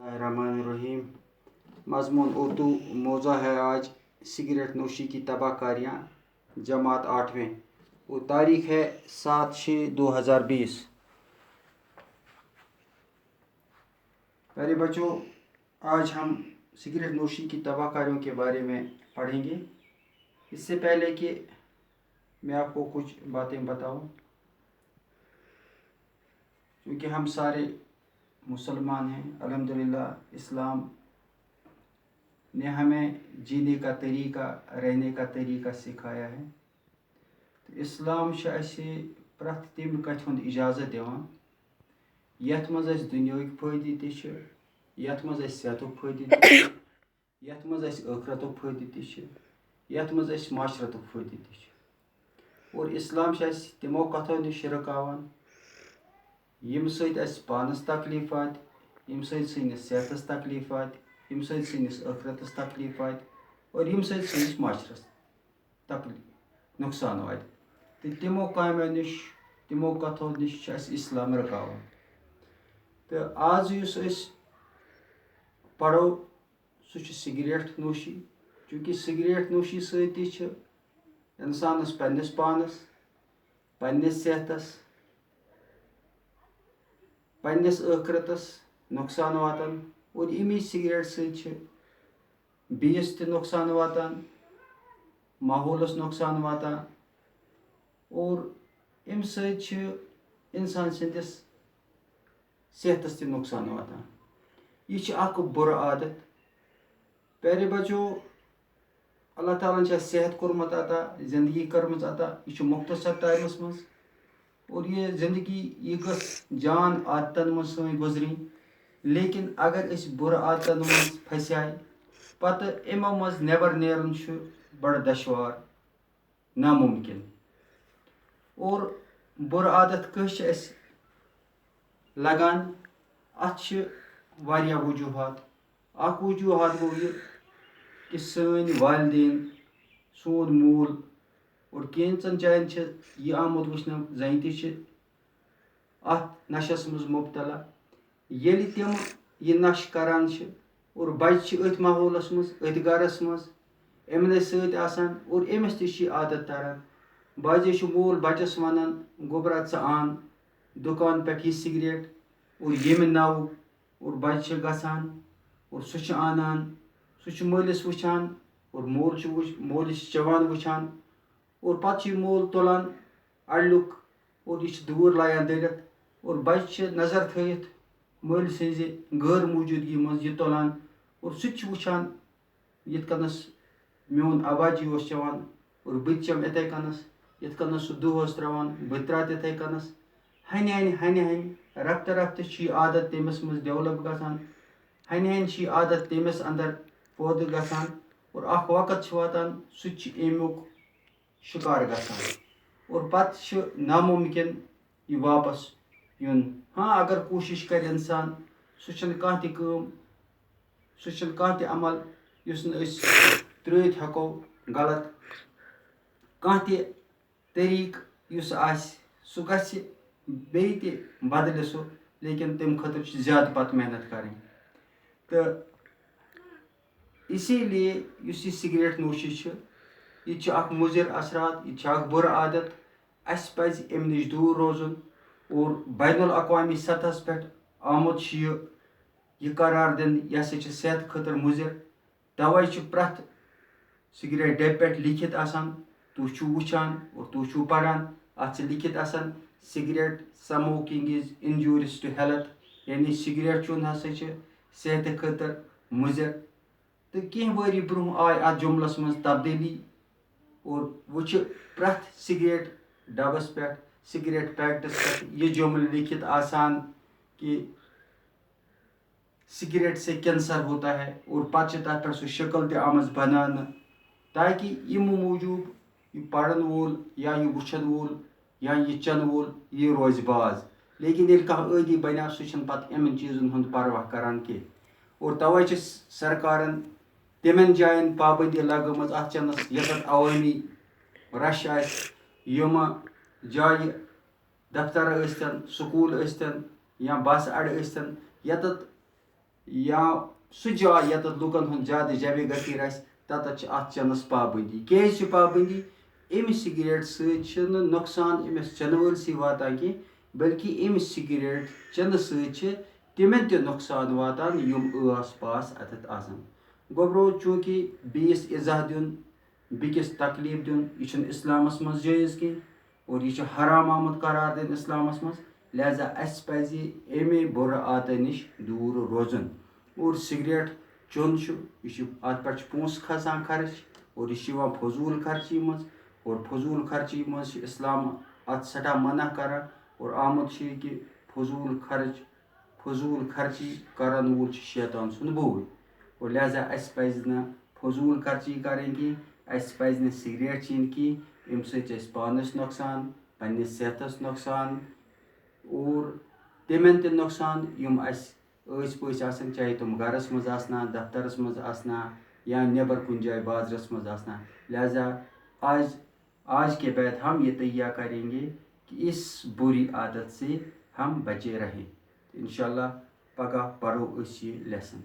रहीम। मजमून उर्दू मौज़ा है आज सिगरेट नोशी की तबाहकारियाँ, जमात 8वें, वो तारीख है 7/6/2020। प्यारे बच्चों, आज हम सिगरेट नोशी की तबाहकारियों के बारे में पढ़ेंगे। इससे पहले कि मैं आपको कुछ बातें बताऊं, क्योंकि हम सारे मुसलमान हैं, अल्हम्दुलिल्लाह इस्लाम ने हमें जीने का तरीका, रहने का तरीका सिखाया है। तो इस्लाम प्रथ तम कथ हुंद इजाज़त दिवान यथ मज दुनियाविक फ़ायदे ते छ, यथ मज सेहतुक फ़ायदे ते छ, यथ मज आखिरतुक फ़ायदे ते छ, यथ मज माशरतुक फ़ायदे ते छ। और इस्लाम तिमो कथों निश रुकावान यम सत पानस तकलीफ आत, यम सस सेहतस तकलीफ आत, यम सस आखिरतस तकलीफ आत, और यम सस माशरस नुकसान आत। तो तिमो कामों निश, तिमो कथों निश इस्लाम रुकावान। तो आज युस पढ़ो सह सिगरेट नोशी, चूँकि सिगरेट नोशी सती इंसानस पन्निस पानस, पन्निस सेहतस, पन्निस आखिरतस नुकसान वातान, और इमी सिगरेट सत बीस ते नुकसान वातान, माहौलस नुकसान वातान, और अम सत इंसान सदिस सेहतस ते नुकसान वातान। यह बुर आदत। प्यारे बच्चों, अल्लाह ताला ने सेहत कोरमत अता, जिंदगी कर्मच अता, यह मुख्तसर टाइमस मज, और ये जिंदगी यह गई जान आदतन मज सन गुजरी। लेकिन अगर इस बुर आदतन मज फंसाए पत इमो मज नेबर नेरन बड़ दुश्वार, नामुमकिन। और बुर आदत कस लगान, अत वारिया वजूहात। अख वजूहात गो यह कि सन वालदेन, सोन मूल, और कैंचन जायन यह आमुत वुचन जन अत नशस मज मुबतला। येलि तिम यह नश करान और बच्चे अथ माहौलस मज, अथ गरस मज इमन सत आसान, और अमिस तह आदत तरन। बाजे मोल बचस वनान गोबरा च आन दुकान पे यह सिगरेट और येमि नव, और बच्चे गसान और सह आनान, सह मलिस वुचान, और मोलिस चवान वुचान, और पत मोल तुलान अड़लुक और यह दूर लायान दलित, और बच्चे नजर थयित मल सज गैर मौजूदगी मज यह तुलान, और सह वुचान यिथ कनस मोन अबाजी ओस चवान और बह चम इथे कनस, यिथ कनस सह दुह त्रावान बह त्रा तिथे कनस। हन हन रफ्त रफ्त यह आदत तमिस मज डेवलप गसान, हन हन यह आदत तमिस अंदर पैदा गसान, और अख वक्त वातान सह अमुक शिकार गसान, और पत नामुमकिन यह वापस युन। हाँ, अगर कोशिश कर इंसान, सह कह काम, सह कह अमल युस त्रित हको गलत, कह तरीक युस सह गि बे बदल सह, लेकिन तम खतर ज्यादा पत मेहनत करें। तो इसीलिए युस यह सिगरेट नोशी यह अख मुजिर असरात, यह अख बुर आदत। अस पज अम निश दूर रोजन, और बैनुल अक़वामी सतहस पे आमुत यह करार दिन यह सेहत खतर मुजिर। तवे प्रथ सिगरेट डब्बे पे लिखित आसान, तुह वुचान और तुह पढ़ान, अत लिखित आसान cigarette smoking is injurious to health, यानी सिगरेट चुन हसा सेहत खतर मुजिर। तो कह वरी ब्रोह आय अत जुमलस मज तब्दीली, और वो प्रथ सिगरेट डबस पे, सिगरेट पैकेटस पे यह जुमल लिखित आसान कि सिगरेट से कैंसर होता है, और पत तथ पे सह शक्ल तमज बनाना, ताकि यम मूजूब यह पढ़न वोल या यह वुचन वोल या यह चन वोल यह रोज बाज। लेकिन ये कह आदि बना सह पत इन चीजन हुंद परवाह करान की। और तवे सरकारन तिमन जायन पाबंदी लगमज अत चनस यत अवामी रश यम जाय दफ्तर यस्तन, स्कूल यस्तन, या बस अड़ यस्तन, यत या सह जाय यत लुकन हूं ज्यादा जबे गतीर तत अत चेनस पाबंदी क्या पाबंदी अमिस सिगरेट सत नुकसान अमिस चेन वलस वातान कह बल्कि अमिस सिगरेट चेन सत तिमन त नुकसान वातान यम आस पास अतत आसान गोबरो चूंकि बीस इज़ा दिन बिकिस तकलीफ दिन यह इस्लामस मज जायज़ कह और यह हराम आमुत करार दिन इस्लामस मज लिहाजा अस पज़ अमे बुर आदत नश दूर रोजन और सिगरेट चोन यह अत पे पोस खसान खर्च और यह फजूल खर्ची मज और फजूल खर्ची मज इस्लाम अत सठा मना कर और आमुत कि फजूल खर्ची करन वोल शैतान सुन बोल और लिहाजा अस पज़ न फजूल खर्ची करें कह अस पज़ न सिगरेट चीन कह अम सत पानस नुकसान पन्निस सेहतस नुकसान और तिमन त नुकसान यम अस पस आसन चाहे तुम घरस मज आसना दफ्तरस मज आसना या नेबर कुन जाए बाजरस मज आसना लिहाजा आज के बाद हम ये तैयार करेंगे कि इस बुरी आदत से हम बचे रहें इंशाल्लाह पगह पढ़ो ये लेसन।